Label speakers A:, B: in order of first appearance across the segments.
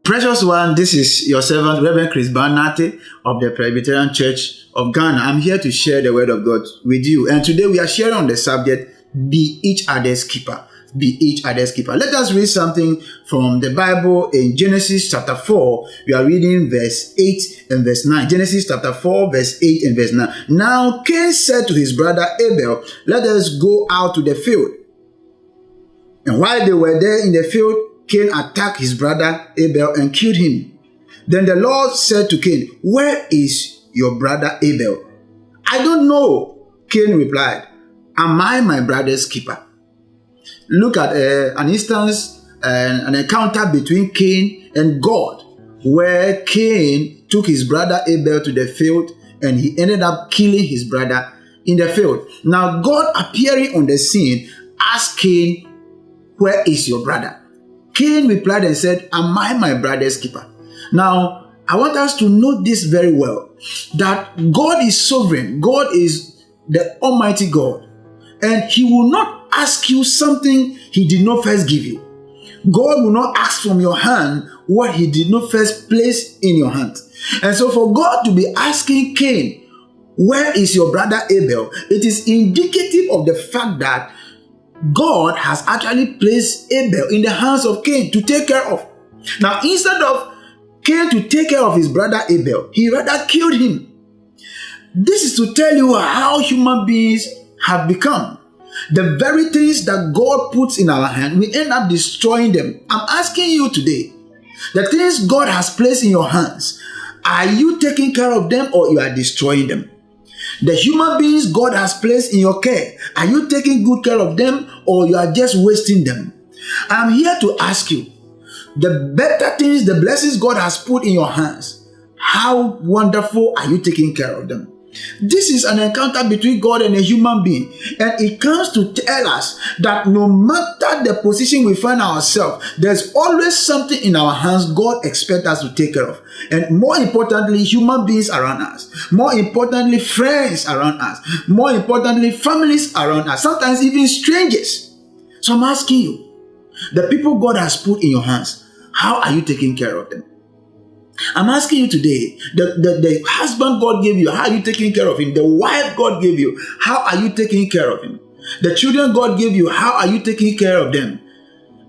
A: Precious one, this is your servant, Reverend Chris Barnate of the Presbyterian Church of Ghana. I'm here to share the word of God with you. And today we are sharing on the subject, be each other's keeper. Be each other's keeper. Let us read something from the Bible in Genesis chapter 4. We are reading verse 8 and verse 9. Genesis chapter 4, verse 8 and verse 9. Now Cain said to his brother Abel, let us go out to the field. And while they were there in the field, Cain attacked his brother Abel and killed him. Then the Lord said to Cain, where is your brother Abel? I don't know, Cain replied. Am I my brother's keeper? Look at an instance, an encounter between Cain and God, where Cain took his brother Abel to the field and he ended up killing his brother in the field. Now God appearing on the scene asked Cain, where is your brother? Cain replied and said, am I my brother's keeper? Now, I want us to note this very well, that God is sovereign. God is the Almighty God. And He will not ask you something He did not first give you. God will not ask from your hand what He did not first place in your hand. And so for God to be asking Cain, where is your brother Abel? It is indicative of the fact that God has actually placed Abel in the hands of Cain to take care of. Now, instead of Cain to take care of his brother Abel, he rather killed him. This is to tell you how human beings have become. The very things that God puts in our hand, we end up destroying them. I'm asking you today, the things God has placed in your hands, are you taking care of them or you are destroying them? The human beings God has placed in your care, are you taking good care of them or you are just wasting them? I'm here to ask you, the better things, the blessings God has put in your hands, how wonderful are you taking care of them? This is an encounter between God and a human being, and it comes to tell us that no matter the position we find ourselves, there's always something in our hands God expects us to take care of. And more importantly, human beings around us. More importantly, friends around us. More importantly, families around us. Sometimes even strangers. So I'm asking you, the people God has put in your hands, how are you taking care of them? I'm asking you today, the husband God gave you, how are you taking care of him? The wife God gave you, how are you taking care of him? The children God gave you, how are you taking care of them?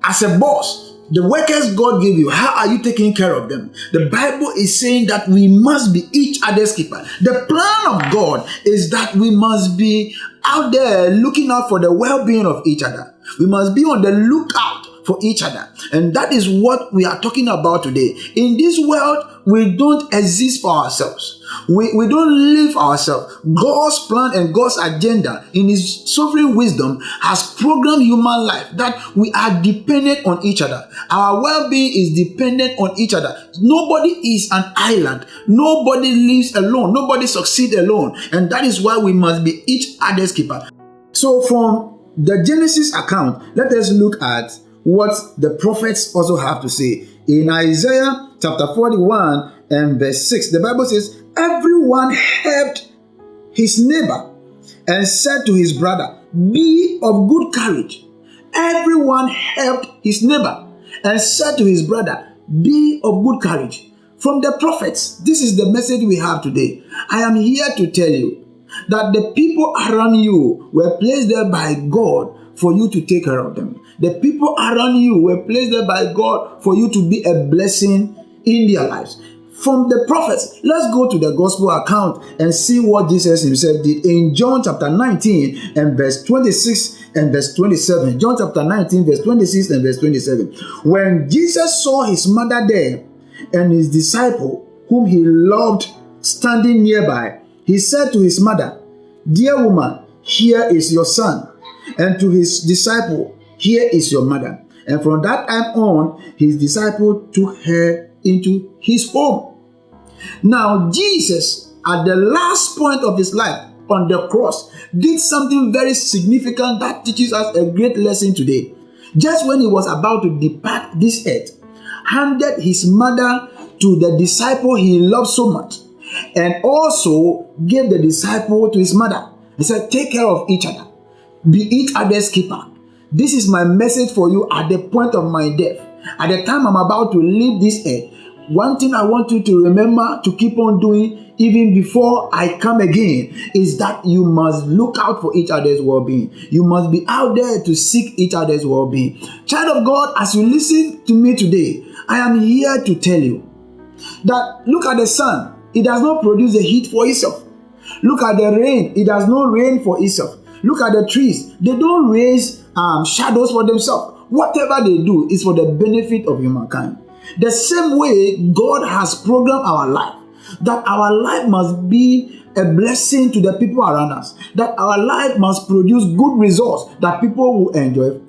A: As a boss, the workers God gave you, how are you taking care of them? The Bible is saying that we must be each other's keeper. The plan of God is that we must be out there looking out for the well-being of each other. We must be on the lookout for each other. And that is what we are talking about today. In this world, we don't exist for ourselves. We don't live ourselves. God's plan and God's agenda in His sovereign wisdom has programmed human life that we are dependent on each other. Our well-being is dependent on each other. Nobody is an island. Nobody lives alone. Nobody succeeds alone. And that is why we must be each other's keeper. So from the Genesis account, let us look at what the prophets also have to say. In Isaiah chapter 41 and verse 6, the Bible says, everyone helped his neighbor and said to his brother, be of good courage. Everyone helped his neighbor and said to his brother, be of good courage. From the prophets, this is the message we have today. I am here to tell you that the people around you were placed there by God for you to take care of them. The people around you were placed there by God for you to be a blessing in their lives. From the prophets, let's go to the gospel account and see what Jesus himself did in John chapter 19 and verse 26 and verse 27. John chapter 19 verse 26 and verse 27. When Jesus saw his mother there and his disciple whom he loved standing nearby, he said to his mother, dear woman, here is your son. And to his disciple, here is your mother. And from that time on, his disciple took her into his home. Now, Jesus, at the last point of his life on the cross, did something very significant that teaches us a great lesson today. Just when he was about to depart this earth, handed his mother to the disciple he loved so much, and also gave the disciple to his mother. He said, take care of each other. Be each other's keeper. This is my message for you at the point of my death. At the time I'm about to leave this earth, one thing I want you to remember to keep on doing even before I come again is that you must look out for each other's well-being. You must be out there to seek each other's well-being. Child of God, as you listen to me today, I am here to tell you that look at the sun. It does not produce the heat for itself. Look at the rain. It does not rain for itself. Look at the trees. They don't raise shadows for themselves. Whatever they do is for the benefit of humankind. The same way God has programmed our life, that our life must be a blessing to the people around us, that our life must produce good results that people will enjoy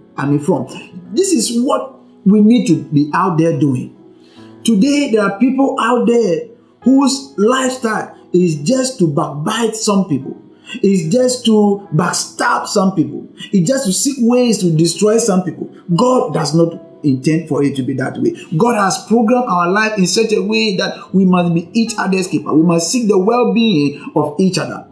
A: from. This is what we need to be out there doing. Today, there are people out there whose lifestyle is just to backbite some people. It's just to backstab some people. It's just to seek ways to destroy some people. God does not intend for it to be that way. God has programmed our life in such a way that we must be each other's keeper. We must seek the well-being of each other.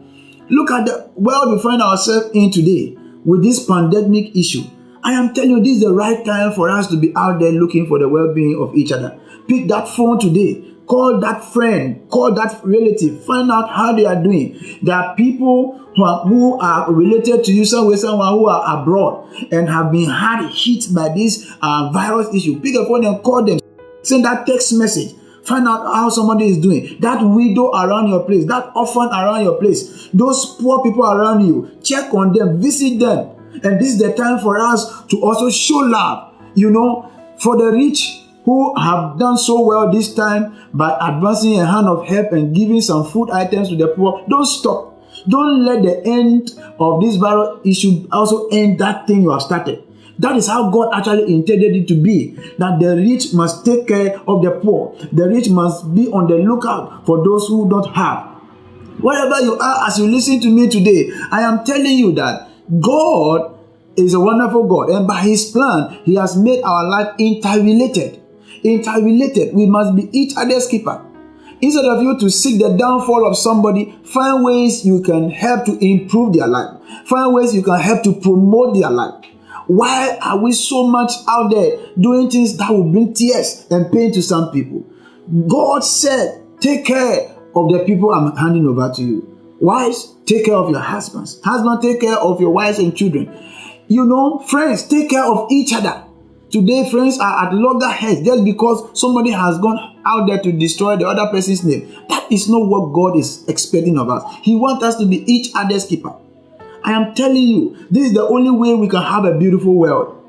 A: Look at the world we find ourselves in today with this pandemic issue. I am telling you, this is the right time for us to be out there looking for the well-being of each other. Pick that phone today. Call that friend, call that relative, find out how they are doing. There are people who are related to you, someone who are abroad and have been hard hit by this virus issue. Pick a phone and call them. Send that text message. Find out how somebody is doing. That widow around your place, that orphan around your place, those poor people around you. Check on them, visit them. And this is the time for us to also show love, for the rich who have done so well this time by advancing a hand of help and giving some food items to the poor. Don't stop. Don't let the end of this virus issue also end that thing you have started. That is how God actually intended it to be. That the rich must take care of the poor. The rich must be on the lookout for those who don't have. Wherever you are, as you listen to me today, I am telling you that God is a wonderful God. And by His plan, He has made our life interrelated. We must be each other's keeper. Instead of you to seek the downfall of somebody, find ways you can help to improve their life. Find ways you can help to promote their life. Why are we so much out there doing things that will bring tears and pain to some people? God said, take care of the people I'm handing over to you. Wives, take care of your husbands. Husbands, take care of your wives and children. Friends, take care of each other. Today, friends are at loggerheads just because somebody has gone out there to destroy the other person's name. That is not what God is expecting of us. He wants us to be each other's keeper. I am telling you, this is the only way we can have a beautiful world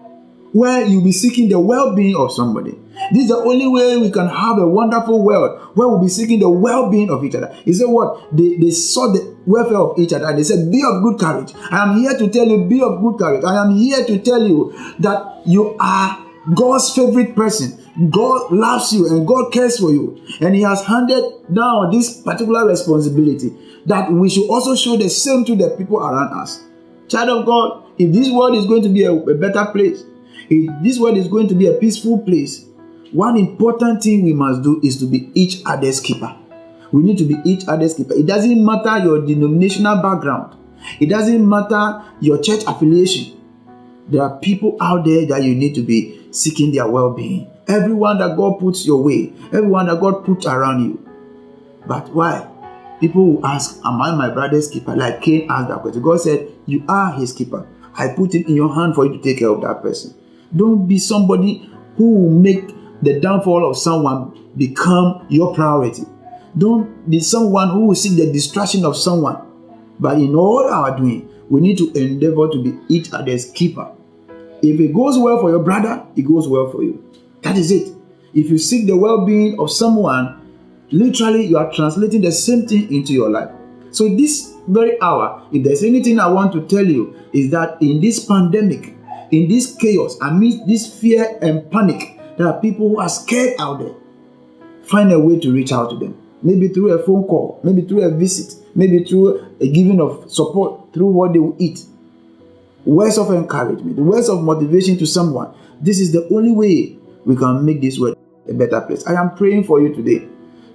A: where you'll be seeking the well-being of somebody. This is the only way we can have a wonderful world where we'll be seeking the well-being of each other. He said what? They saw the welfare of each other and they said, be of good courage. I am here to tell you, be of good courage. I am here to tell you that you are God's favorite person. God loves you and God cares for you. And He has handed down this particular responsibility that we should also show the same to the people around us. Child of God, if this world is going to be a better place, if this world is going to be a peaceful place, one important thing we must do is to be each other's keeper. We need to be each other's keeper. It doesn't matter your denominational background. It doesn't matter your church affiliation. There are people out there that you need to be seeking their well-being. Everyone that God puts your way, everyone that God puts around you. But why? People will ask, am I my brother's keeper? Like Cain asked that question. God said, you are his keeper. I put it in your hand for you to take care of that person. Don't be somebody who will make the downfall of someone become your priority. Don't be someone who will seek the destruction of someone. But in all our doing, we need to endeavor to be each other's keeper. If it goes well for your brother, it goes well for you. That is it. If you seek the well-being of someone, literally you are translating the same thing into your life. So this very hour, if there's anything I want to tell you, is that in this pandemic, in this chaos, amidst this fear and panic, there are people who are scared out there. Find a way to reach out to them. Maybe through a phone call, maybe through a visit, maybe through a giving of support, through what they will eat. Words of encouragement, words of motivation to someone. This is the only way we can make this world a better place. I am praying for you today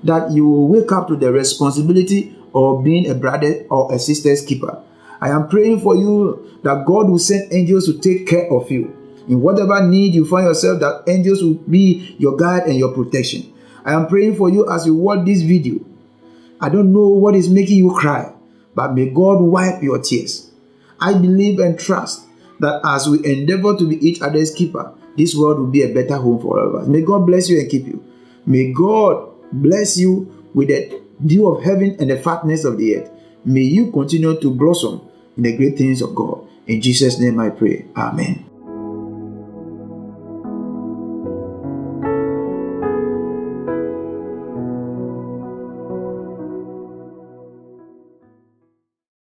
A: that you will wake up to the responsibility of being a brother or a sister's keeper. I am praying for you that God will send angels to take care of you. In whatever need you find yourself, that angels will be your guide and your protection. I am praying for you as you watch this video. I don't know what is making you cry, but may God wipe your tears. I believe and trust that as we endeavor to be each other's keeper, this world will be a better home for all of us. May God bless you and keep you. May God bless you with the dew of heaven and the fatness of the earth. May you continue to blossom in the great things of God. In Jesus' name I pray. Amen.